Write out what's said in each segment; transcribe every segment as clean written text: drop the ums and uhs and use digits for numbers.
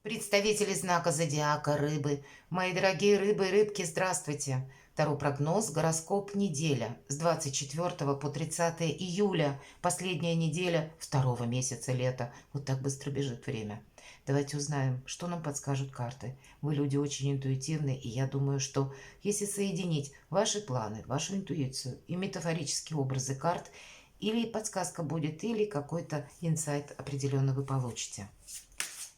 Представители знака зодиака Рыбы. Мои дорогие рыбы и рыбки, здравствуйте. Таро прогноз, гороскоп неделя с 24 по 30 июля. Последняя неделя второго месяца лета. Вот так быстро бежит время. Давайте узнаем, что нам подскажут карты. Вы люди очень интуитивны, и я думаю, что если соединить ваши планы, вашу интуицию и метафорические образы карт, или подсказка будет, или какой-то инсайт определенно вы получите.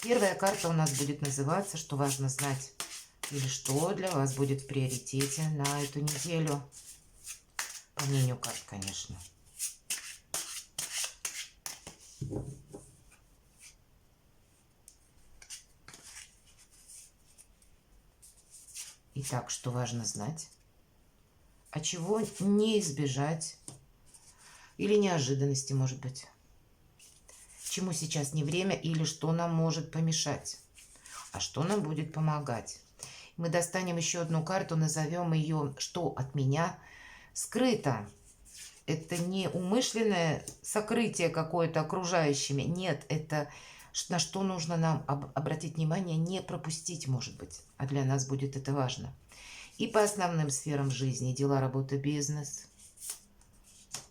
Первая карта у нас будет называться «Что важно знать» или «Что для вас будет в приоритете на эту неделю». По мнению карт, конечно. Итак, что важно знать? А чего не избежать? Или неожиданности, может быть? Чему сейчас не время или что нам может помешать? А что нам будет помогать? Мы достанем еще одну карту, назовем ее «Что от меня скрыто». Это не умышленное сокрытие какое-то окружающими. Нет, это на что нужно нам обратить внимание, не пропустить, может быть. А для нас будет это важно. И по основным сферам жизни: дела, работа, бизнес.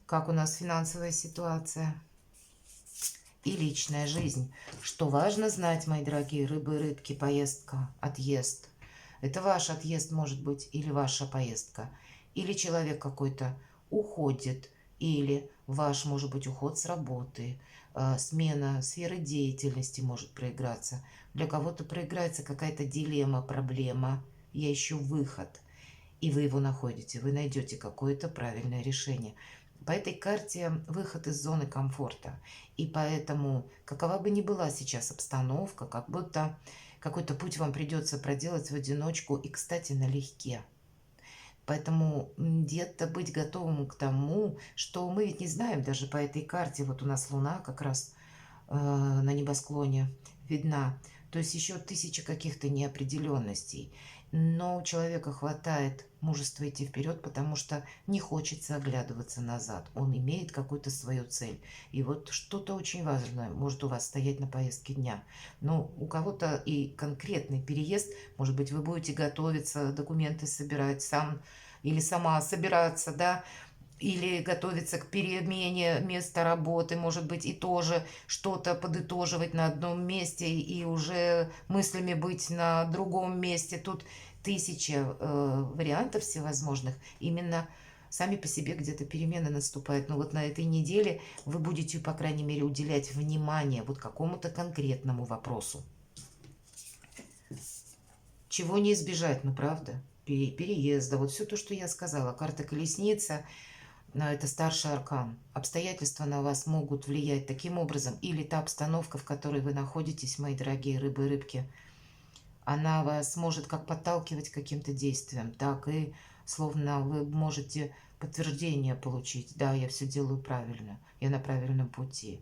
Как у нас финансовая ситуация. И личная жизнь. Что важно знать, мои дорогие рыбы и рыбки: поездка, отъезд. Это ваш отъезд, может быть, или ваша поездка. Или человек какой-то уходит, или ваш, может быть, уход с работы, смена сферы деятельности может проиграться. Для кого-то проиграется какая-то дилемма, проблема. Я ищу выход. И вы его находите, вы найдете какое-то правильное решение. По этой карте выход из зоны комфорта. И поэтому, какова бы ни была сейчас обстановка, как будто какой-то путь вам придется проделать в одиночку и, кстати, налегке. Поэтому где-то быть готовым к тому, что мы ведь не знаем даже по этой карте. Вот у нас Луна как раз на небосклоне видна. То есть еще тысяча каких-то неопределенностей. Но у человека хватает мужества идти вперед, потому что не хочется оглядываться назад. Он имеет какую-то свою цель. И вот что-то очень важное может у вас стоять на повестке дня. Но у кого-то и конкретный переезд. Может быть, вы будете готовиться, документы собирать сам или сама собираться, да, или готовиться к перемене места работы, может быть, и тоже что-то подытоживать на одном месте и уже мыслями быть на другом месте. Тут тысяча вариантов всевозможных. Именно сами по себе где-то перемены наступают. Но вот на этой неделе вы будете, по крайней мере, уделять внимание вот какому-то конкретному вопросу. Чего не избежать, ну правда? Переезда, вот все то, что я сказала. Карта колесница. Это старший аркан. Обстоятельства на вас могут влиять таким образом, или та обстановка, в которой вы находитесь, мои дорогие рыбы и рыбки, она вас может как подталкивать к каким-то действиям, так и словно вы можете подтверждение получить. Да, я все делаю правильно, я на правильном пути.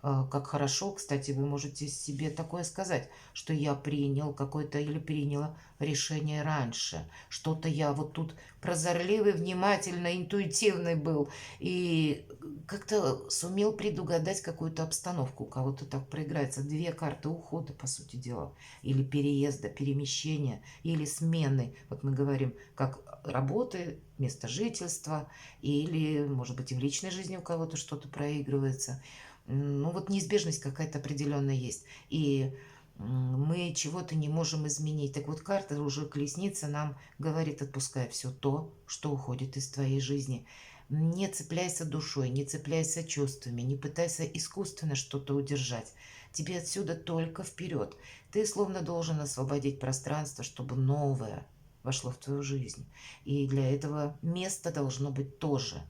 Как хорошо, кстати, вы можете себе такое сказать, что я принял какое-то или приняла решение раньше. Что-то я вот тут прозорливый, внимательный, интуитивный был. И как-то сумел предугадать какую-то обстановку. У кого-то так проиграется. Две карты ухода, по сути дела. Или переезда, перемещения, или смены. Вот мы говорим, как работы, место жительства, или, может быть, и в личной жизни у кого-то что-то проигрывается. Ну вот неизбежность какая-то определенная есть. И мы чего-то не можем изменить. Так вот, карта уже колесница нам говорит: отпускай все то, что уходит из твоей жизни. Не цепляйся душой, не цепляйся чувствами, не пытайся искусственно что-то удержать. Тебе отсюда только вперед. Ты словно должен освободить пространство, чтобы новое вошло в твою жизнь. И для этого место должно быть тоже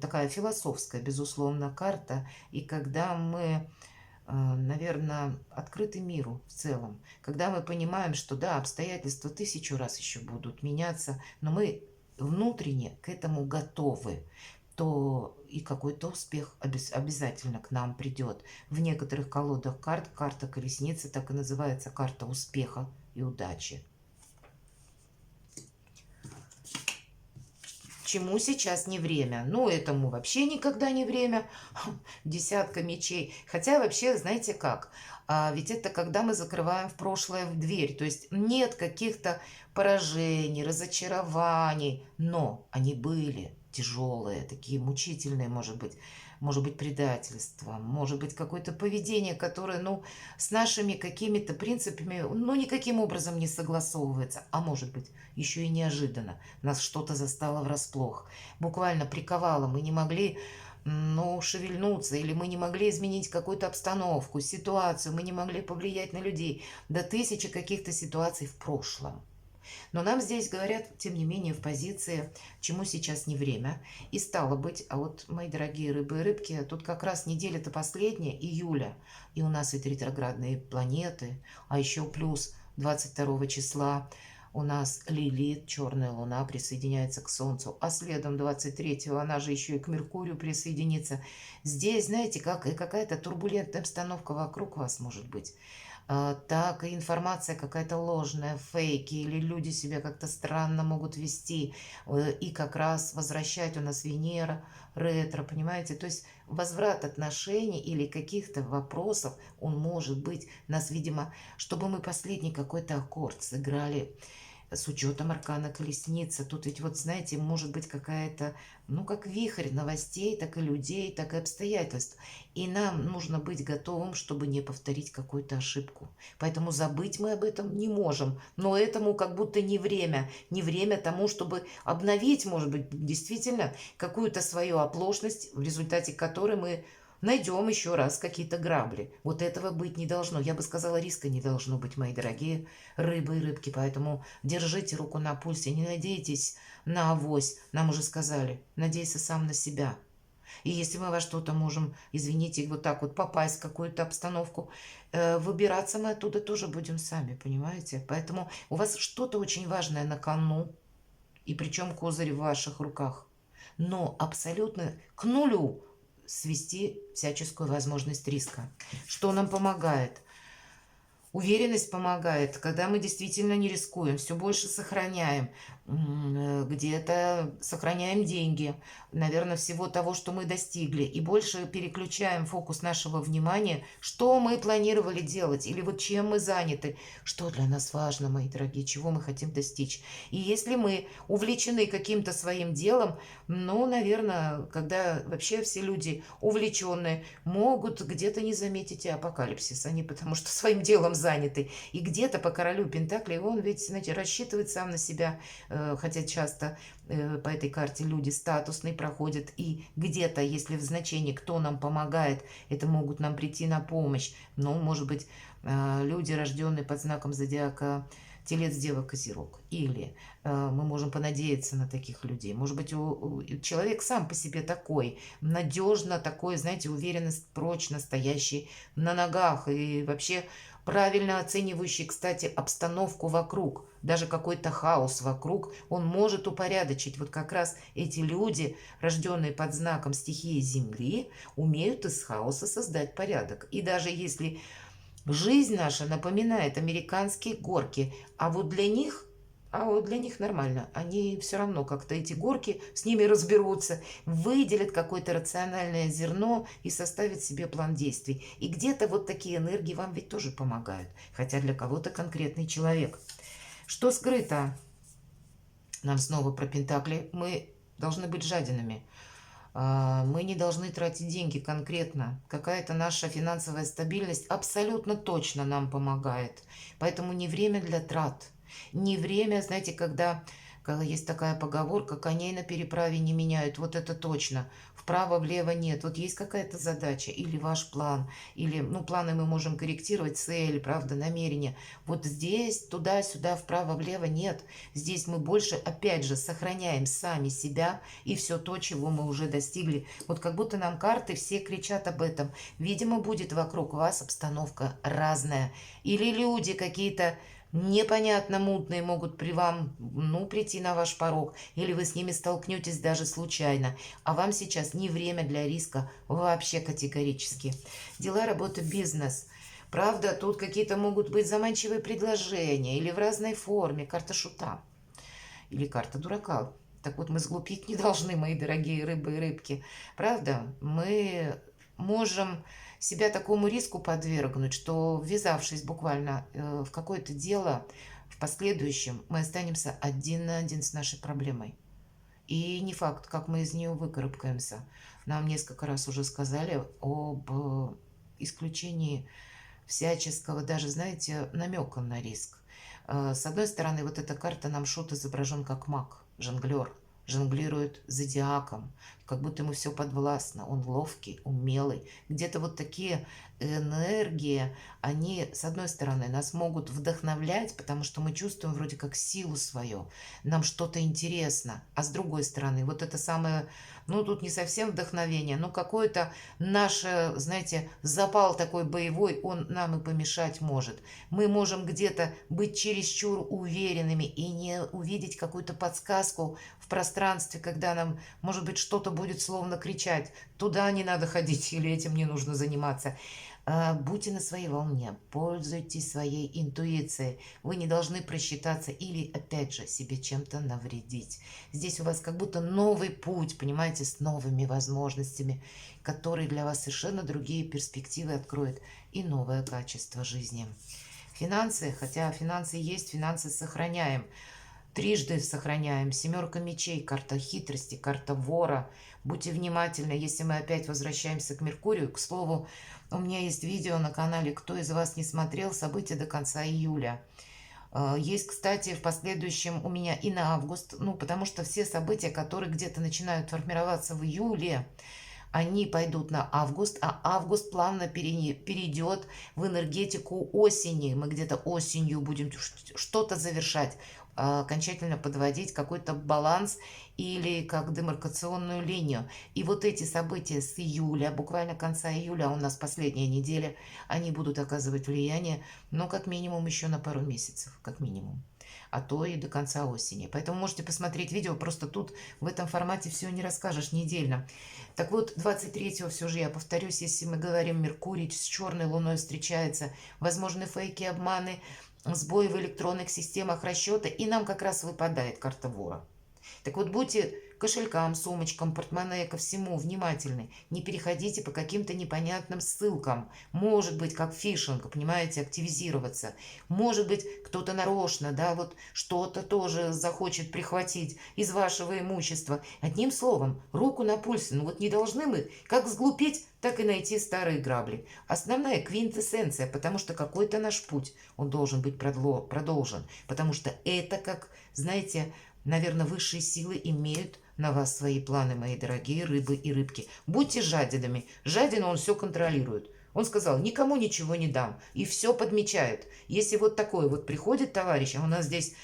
такая философская, безусловно, карта. И когда мы, наверное, открыты миру в целом, когда мы понимаем, что да, обстоятельства тысячу раз еще будут меняться, но мы внутренне к этому готовы, то и какой-то успех обязательно к нам придет. В некоторых колодах карт карта колесницы так и называется: карта успеха и удачи. чему сейчас не время? Ну, этому вообще никогда не время. Десятка мечей. Хотя вообще, знаете как? Ведь это когда мы закрываем в прошлое в дверь. То есть нет каких-то поражений, разочарований. Но они были тяжелые, такие мучительные, может быть предательство, может быть какое-то поведение, которое, ну, с нашими какими-то принципами, ну, никаким образом не согласовывается, а может быть еще и неожиданно. Нас что-то застало врасплох, буквально приковало, мы не могли, ну, шевельнуться, или мы не могли изменить какую-то обстановку, ситуацию, мы не могли повлиять на людей, до тысячи каких-то ситуаций в прошлом. Но нам здесь говорят, тем не менее, в позиции, чему сейчас не время. И стало быть, а вот, мои дорогие рыбы и рыбки, тут как раз неделя-то последняя, июля, и у нас ведь ретроградные планеты, а еще плюс 22 числа у нас Лилит, черная луна, присоединяется к Солнцу, а следом 23-го она же еще и к Меркурию присоединится. Здесь, знаете, как и какая-то турбулентная обстановка вокруг вас может быть. Так и информация какая-то ложная, фейки, или люди себя как-то странно могут вести, и как раз возвращать у нас Венера, ретро, понимаете? То есть возврат отношений или каких-то вопросов, он может быть, нас, видимо, чтобы мы последний какой-то аккорд сыграли с учетом аркана колесница. Тут ведь вот, знаете, может быть какая-то, ну, как вихрь новостей, так и людей, так и обстоятельств. И нам нужно быть готовым, чтобы не повторить какую-то ошибку. Поэтому забыть мы об этом не можем. Но этому как будто не время. Не время тому, чтобы обновить, может быть, действительно какую-то свою оплошность, в результате которой мы найдем еще раз какие-то грабли. Вот этого быть не должно. Я бы сказала, риска не должно быть, мои дорогие рыбы и рыбки. Поэтому держите руку на пульсе, не надейтесь на авось. Нам уже сказали, надейся сам на себя. И если мы во что-то можем, извините, вот так вот попасть в какую-то обстановку, выбираться мы оттуда тоже будем сами, понимаете? Поэтому у вас что-то очень важное на кону, и причем козырь в ваших руках. Но абсолютно к нулю свести всяческую возможность риска. Что нам помогает? Уверенность помогает, когда мы действительно не рискуем, все больше сохраняем, где-то сохраняем деньги, наверное, всего того, что мы достигли, и больше переключаем фокус нашего внимания, что мы планировали делать, или вот чем мы заняты, что для нас важно, мои дорогие, чего мы хотим достичь. И если мы увлечены каким-то своим делом, ну, наверное, когда вообще все люди увлеченные, могут где-то не заметить и апокалипсис, они потому что своим делом заняты. И где-то по королю Пентаклей он ведь, знаете, рассчитывает сам на себя, хотя часто по этой карте люди статусные проходят, и где-то, если в значении «кто нам помогает», это могут нам прийти на помощь. Но, может быть, люди, рожденные под знаком зодиака Телец, Дева, Козерог. Или мы можем понадеяться на таких людей. Может быть, человек сам по себе такой, надежно такой, знаете, уверенность, прочно стоящий на ногах и вообще правильно оценивающий, кстати, обстановку вокруг. Даже какой-то хаос вокруг он может упорядочить. Вот как раз эти люди, рожденные под знаком стихии Земли, умеют из хаоса создать порядок. И даже если жизнь наша напоминает американские горки, а вот для них нормально. Они все равно как-то эти горки, с ними разберутся, выделят какое-то рациональное зерно и составят себе план действий. И где-то вот такие энергии вам ведь тоже помогают. Хотя для кого-то конкретный человек. Что скрыто? Нам снова про Пентакли. Мы должны быть жадинами. Мы не должны тратить деньги конкретно. Какая-то наша финансовая стабильность абсолютно точно нам помогает. Поэтому не время для трат. Не время, знаете, когда есть такая поговорка, коней на переправе не меняют. Вот это точно. Вправо-влево нет. Вот есть какая-то задача или ваш план, или, ну, планы мы можем корректировать, цели, правда, намерения. Вот здесь, туда-сюда, вправо-влево нет. Здесь мы больше, опять же, сохраняем сами себя и все то, чего мы уже достигли. Вот как будто нам карты все кричат об этом. Видимо, будет вокруг вас обстановка разная. Или люди какие-то непонятно мутные могут при вам, ну, прийти на ваш порог, или вы с ними столкнетесь даже случайно, а вам сейчас не время для риска вообще категорически. Дела, работа, бизнес. Правда, тут какие-то могут быть заманчивые предложения или в разной форме, карта шута или карта дурака. Так вот, мы сглупить не должны, мои дорогие рыбы и рыбки. Правда? Мы можем себя такому риску подвергнуть, что, ввязавшись буквально в какое-то дело, в последующем мы останемся один на один с нашей проблемой. И не факт, как мы из нее выкарабкаемся. Нам несколько раз уже сказали об исключении всяческого, даже, знаете, намека на риск. С одной стороны, вот эта карта нам шут изображен как маг, жонглер, жонглирует зодиаком, как будто ему все подвластно, он ловкий, умелый. Где-то вот такие энергии, они, с одной стороны, нас могут вдохновлять, потому что мы чувствуем вроде как силу свою, нам что-то интересно, а с другой стороны, вот это самое, ну тут не совсем вдохновение, но какое-то наше, знаете, запал такой боевой, он нам и помешать может. Мы можем где-то быть чересчур уверенными и не увидеть какую-то подсказку в пространстве, когда нам, может быть, что-то будет словно кричать: туда не надо ходить или этим не нужно заниматься. Будьте на своей волне, пользуйтесь своей интуицией. Вы не должны просчитаться или, опять же, себе чем-то навредить. Здесь у вас как будто новый путь, понимаете, с новыми возможностями, который для вас совершенно другие перспективы откроет и новое качество жизни. Финансы, хотя финансы есть, финансы сохраняем. Трижды сохраняем. Семерка мечей, карта хитрости, карта вора. Будьте внимательны, если мы опять возвращаемся к Меркурию. К слову, у меня есть видео на канале, кто из вас не смотрел, события до конца июля. Есть, кстати, в последующем у меня и на август, ну, потому что все события, которые где-то начинают формироваться в июле, они пойдут на август, а август плавно перейдет в энергетику осени. Мы где-то осенью будем что-то завершать, окончательно подводить какой-то баланс или как демаркационную линию. И вот эти события с июля, буквально конца июля, у нас последняя неделя, они будут оказывать влияние, но как минимум еще на пару месяцев, как минимум, а то и до конца осени. Поэтому можете посмотреть видео, просто тут в этом формате все не расскажешь недельно. Так вот, 23-го все же я повторюсь, если мы говорим, Меркурий с черной луной встречается, возможны фейки, обманы, сбои в электронных системах расчета, и нам как раз выпадает карта вора. Так вот, будьте к кошелькам, сумочкам, портмоне, ко всему внимательны. Не переходите по каким-то непонятным ссылкам. Может быть, как фишинг, понимаете, активизироваться. Может быть, кто-то нарочно, да, вот что-то тоже захочет прихватить из вашего имущества. Одним словом, руку на пульсе. Ну вот не должны мы как сглупить, так и найти старые грабли. Основная квинтэссенция, потому что какой-то наш путь, он должен быть продолжен. Потому что это, как, знаете, наверное, высшие силы имеют на вас свои планы, мои дорогие рыбы и рыбки. Будьте жадинами. Жадина он все контролирует. Он сказал, никому ничего не дам. И все подмечает. Если вот такой вот приходит товарищ, а у нас здесь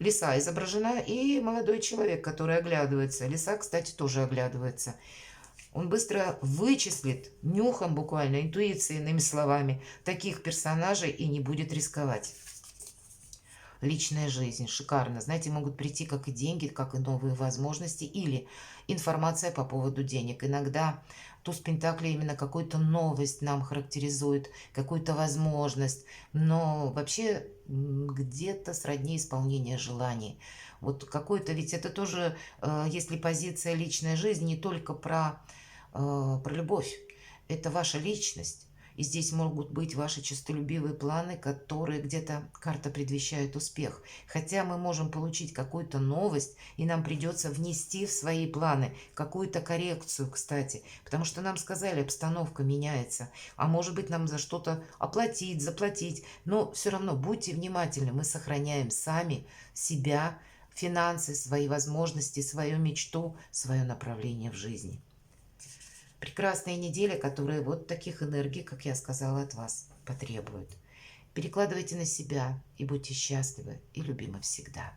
лиса изображена и молодой человек, который оглядывается. Лиса, кстати, тоже оглядывается. Он быстро вычислит, нюхом буквально, интуицией, иными словами, таких персонажей и не будет рисковать. Личная жизнь, шикарно. Знаете, могут прийти как и деньги, как и новые возможности или информация по поводу денег. Иногда туз Пентаклей именно какую-то новость нам характеризует, какую-то возможность, но вообще где-то сродни исполнения желаний. Вот какой-то, ведь это тоже, если позиция личная жизнь, не только про любовь, это ваша личность. И здесь могут быть ваши честолюбивые планы, которые где-то карта предвещает успех. Хотя мы можем получить какую-то новость, и нам придется внести в свои планы какую-то коррекцию, кстати. Потому что нам сказали, обстановка меняется. А может быть, нам за что-то оплатить, заплатить. Но все равно будьте внимательны. Мы сохраняем сами себя, финансы, свои возможности, свою мечту, свое направление в жизни. Прекрасная неделя, которая вот таких энергий, как я сказала, от вас потребует. Перекладывайте на себя и будьте счастливы и любимы всегда.